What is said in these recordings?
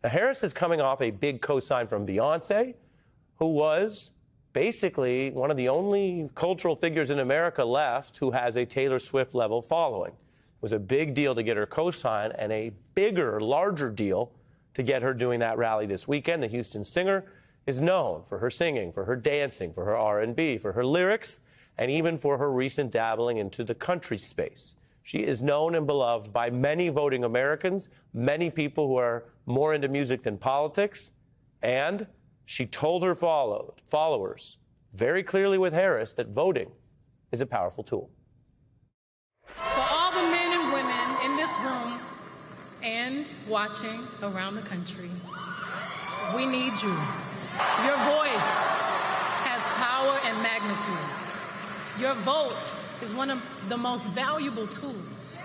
Now, Harris is coming off a big cosign from Beyoncé, who was basically one of the only cultural figures in America left who has a Taylor Swift level following. It was a big deal to get her cosign and a bigger, larger deal to get her doing that rally this weekend. The Houston singer is known for her singing, for her dancing, for her R&B, for her lyrics, and even for her recent dabbling into the country space. She is known and beloved by many voting Americans, many people who are more into music than politics, and she told her followers very clearly with Harris that voting is a powerful tool. For all the men and women in this room and watching around the country, we need you. Your voice has power and magnitude. Your vote is one of the most valuable tools,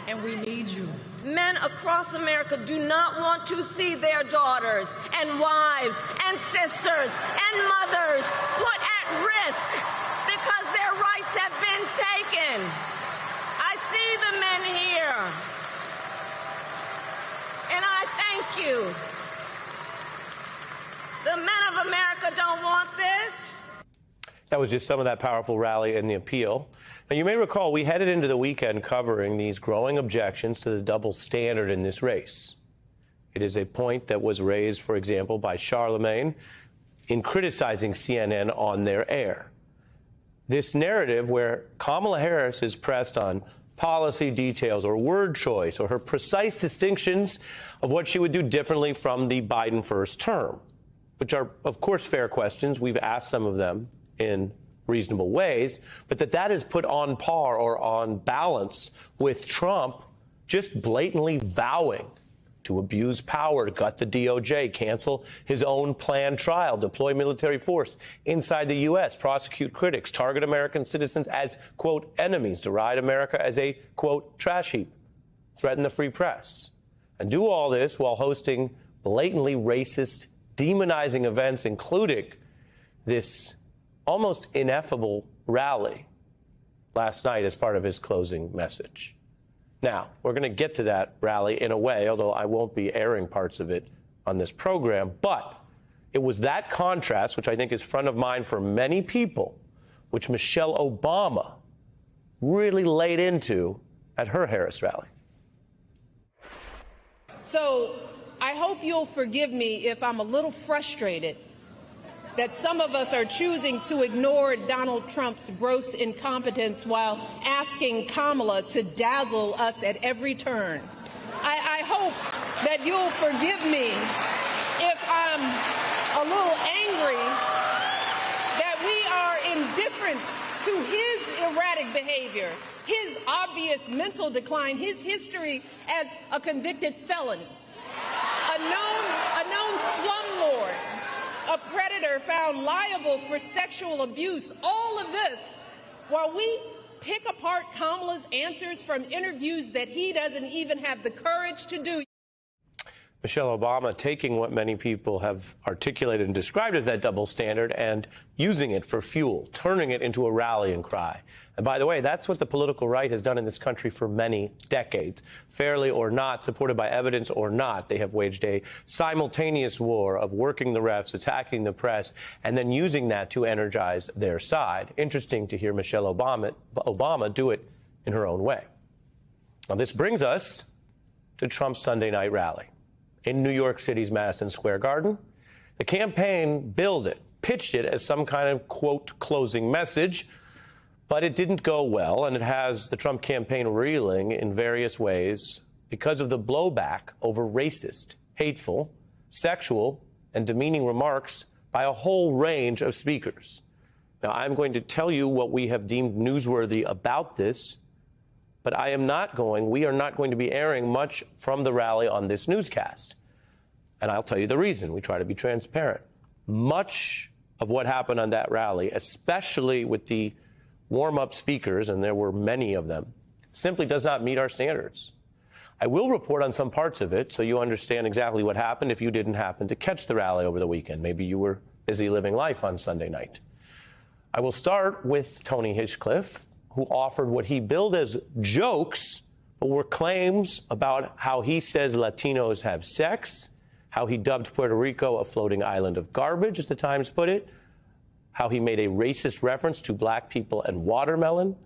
and we need you. Men across America do not want to see their daughters and wives and sisters and mothers put at risk because their rights have been taken. I see the men here, and I thank you. The men of America don't want this. That was just some of that powerful rally and the appeal. Now, you may recall we headed into the weekend covering these growing objections to the double standard in this race. It is a point that was raised, for example, by Charlemagne in criticizing CNN on their air. This narrative where Kamala Harris is pressed on policy details or word choice or her precise distinctions of what she would do differently from the Biden first term, which are, of course, fair questions. We've asked some of them in reasonable ways, but that is put on par or on balance with Trump just blatantly vowing to abuse power, gut the DOJ, cancel his own planned trial, deploy military force inside the U.S., prosecute critics, target American citizens as, quote, enemies, deride America as a, quote, trash heap, threaten the free press, and do all this while hosting blatantly racist, demonizing events, including this almost ineffable rally last night as part of his closing message. Now, we're going to get to that rally in a way, although I won't be airing parts of it on this program. But it was that contrast, which I think is front of mind for many people, which Michelle Obama really laid into at her Harris rally. So I hope you'll forgive me if I'm a little frustrated that some of us are choosing to ignore Donald Trump's gross incompetence while asking Kamala to dazzle us at every turn. I hope that you'll forgive me if I'm a little angry that we are indifferent to his erratic behavior, his obvious mental decline, his history as a convicted felon, a known slumlord, a predator found liable for sexual abuse, all of this, while we pick apart Kamala's answers from interviews that he doesn't even have the courage to do. Michelle Obama taking what many people have articulated and described as that double standard and using it for fuel, turning it into a rallying cry. And by the way, that's what the political right has done in this country for many decades. Fairly or not, supported by evidence or not, they have waged a simultaneous war of working the refs, attacking the press, and then using that to energize their side. Interesting to hear Michelle Obama do it in her own way. Now, this brings us to Trump's Sunday night rally in New York City's Madison Square Garden. The campaign billed it, pitched it as some kind of, quote, closing message, but it didn't go well, and it has the Trump campaign reeling in various ways because of the blowback over racist, hateful, sexual, and demeaning remarks by a whole range of speakers. Now, I'm going to tell you what we have deemed newsworthy about this, but we are not going to be airing much from the rally on this newscast. And I'll tell you the reason. We try to be transparent. Much of what happened on that rally, especially with the warm-up speakers, and there were many of them, simply does not meet our standards. I will report on some parts of it so you understand exactly what happened if you didn't happen to catch the rally over the weekend. Maybe you were busy living life on Sunday night. I will start with Tony Hinchcliffe, who offered what he billed as jokes, but were claims about how he says Latinos have sex, how he dubbed Puerto Rico a floating island of garbage, as the Times put it, how he made a racist reference to black people and watermelon.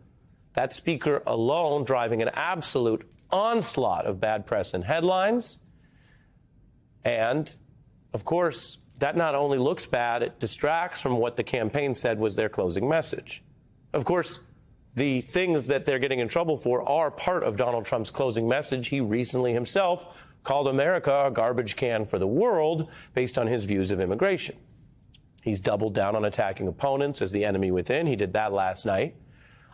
That speaker alone driving an absolute onslaught of bad press and headlines. And, of course, that not only looks bad, it distracts from what the campaign said was their closing message. Of course, the things that they're getting in trouble for are part of Donald Trump's closing message. He recently himself called America a garbage can for the world based on his views of immigration. He's doubled down on attacking opponents as the enemy within. He did that last night.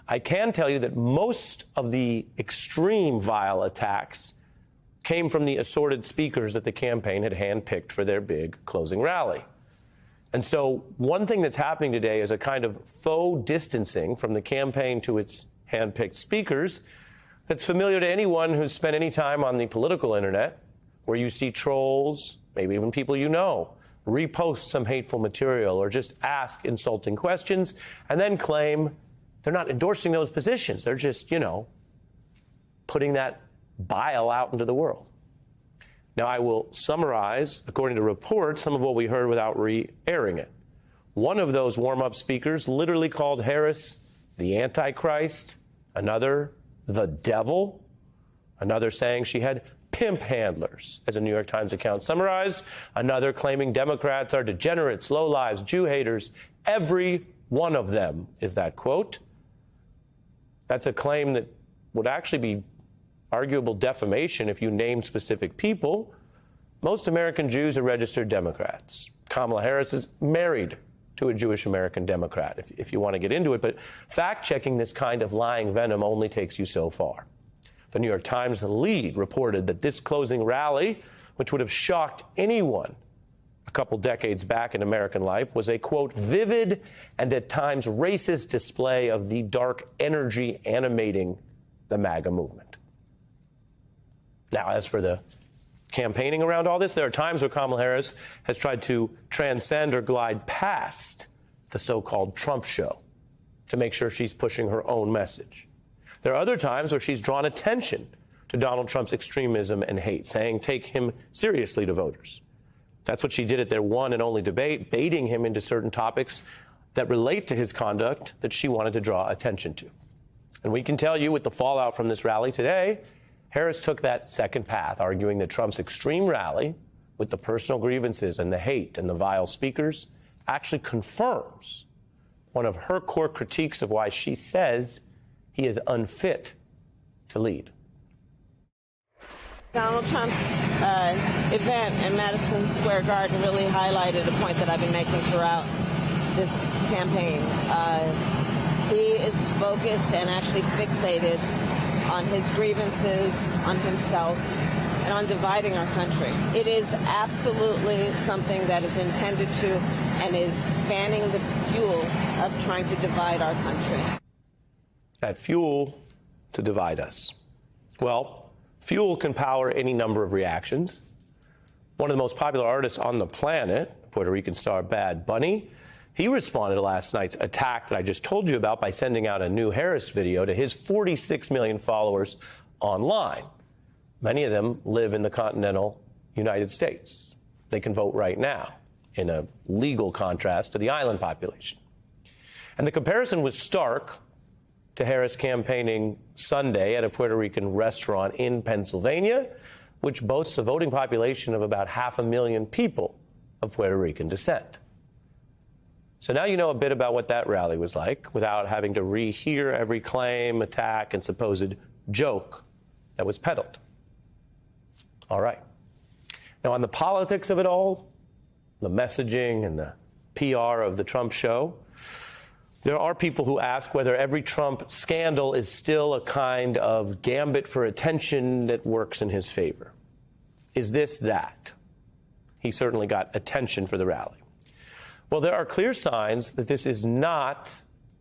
I can tell you that most of the extreme vile attacks came from the assorted speakers that the campaign had handpicked for their big closing rally. And so one thing that's happening today is a kind of faux distancing from the campaign to its handpicked speakers that's familiar to anyone who's spent any time on the political internet, where you see trolls, maybe even people you know, repost some hateful material or just ask insulting questions and then claim they're not endorsing those positions. They're just, putting that bile out into the world. Now, I will summarize, according to reports, some of what we heard without re-airing it. One of those warm-up speakers literally called Harris the Antichrist, another the devil, another saying she had pimp handlers, as a New York Times account summarized, another claiming Democrats are degenerates, lowlives, Jew haters. Every one of them is that quote. That's a claim that would actually be arguable defamation if you named specific people. Most American Jews are registered Democrats. Kamala Harris is married to a Jewish American Democrat, if you want to get into it. But fact-checking this kind of lying venom only takes you so far. The New York Times lead reported that this closing rally, which would have shocked anyone a couple decades back in American life, was a, quote, vivid and at times racist display of the dark energy animating the MAGA movement. Now, as for the campaigning around all this, there are times where Kamala Harris has tried to transcend or glide past the so-called Trump show to make sure she's pushing her own message. There are other times where she's drawn attention to Donald Trump's extremism and hate, saying take him seriously to voters. That's what she did at their one and only debate, baiting him into certain topics that relate to his conduct that she wanted to draw attention to. And we can tell you with the fallout from this rally today, Harris took that second path, arguing that Trump's extreme rally, with the personal grievances and the hate and the vile speakers, actually confirms one of her core critiques of why she says he is unfit to lead. Donald Trump's event in Madison Square Garden really highlighted a point that I've been making throughout this campaign. He is focused and actually fixated on his grievances, on himself, and on dividing our country. It is absolutely something that is intended to and is fanning the fuel of trying to divide our country. That fuel to divide us. Well, fuel can power any number of reactions. One of the most popular artists on the planet, Puerto Rican star Bad Bunny, he responded to last night's attack that I just told you about by sending out a new Harris video to his 46 million followers online. Many of them live in the continental United States. They can vote right now, in a legal contrast to the island population. And the comparison was stark to Harris campaigning Sunday at a Puerto Rican restaurant in Pennsylvania, which boasts a voting population of about 500,000 people of Puerto Rican descent. So now you know a bit about what that rally was like without having to rehear every claim, attack, and supposed joke that was peddled. All right. Now, on the politics of it all, the messaging and the PR of the Trump show, there are people who ask whether every Trump scandal is still a kind of gambit for attention that works in his favor. Is this that? He certainly got attention for the rally. Well, there are clear signs that this is not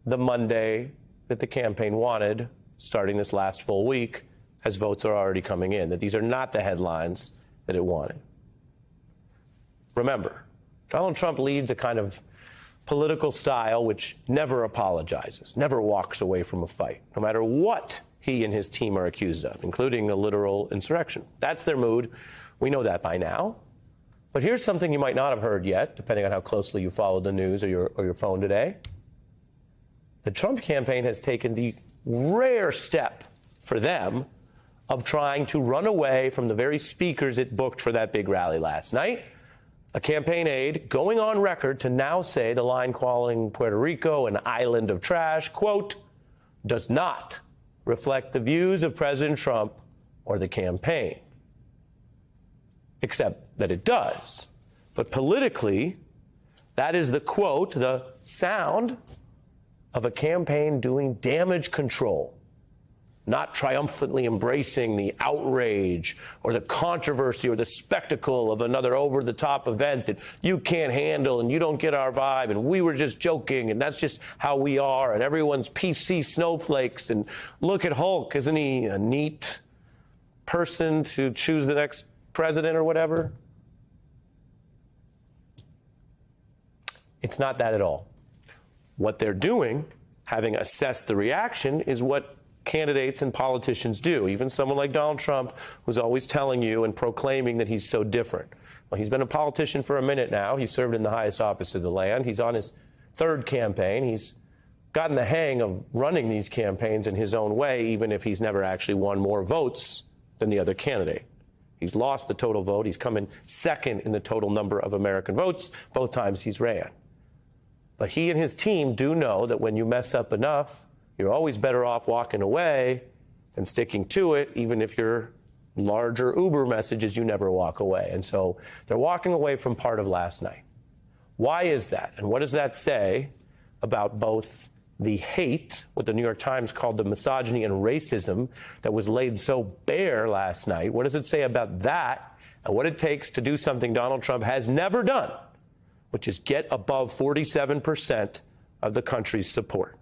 the Monday that the campaign wanted starting this last full week, as votes are already coming in, that these are not the headlines that it wanted. Remember, Donald Trump leads a kind of political style which never apologizes, never walks away from a fight, no matter what he and his team are accused of, including a literal insurrection. That's their mood. We know that by now. But here's something you might not have heard yet, depending on how closely you followed the news or your phone today. The Trump campaign has taken the rare step for them of trying to run away from the very speakers it booked for that big rally last night. A campaign aide going on record to now say the line calling Puerto Rico an island of trash, quote, does not reflect the views of President Trump or the campaign. Except that it does. But politically, that is the quote, the sound of a campaign doing damage control, not triumphantly embracing the outrage or the controversy or the spectacle of another over-the-top event that you can't handle and you don't get our vibe and we were just joking and that's just how we are and everyone's PC snowflakes and look at Hulk, isn't he a neat person to choose the next president or whatever? It's not that at all. What they're doing, having assessed the reaction, is what candidates and politicians do. Even someone like Donald Trump, who's always telling you and proclaiming that he's so different. Well, he's been a politician for a minute now. He served in the highest office of the land. He's on his third campaign. He's gotten the hang of running these campaigns in his own way, even if he's never actually won more votes than the other candidate. He's lost the total vote. He's come in second in the total number of American votes both times he's ran. But he and his team do know that when you mess up enough, you're always better off walking away than sticking to it, even if your larger Uber message is you never walk away. And so they're walking away from part of last night. Why is that? And what does that say about both the hate, what the New York Times called the misogyny and racism that was laid so bare last night? What does it say about that and what it takes to do something Donald Trump has never done, which is get above 47% of the country's support?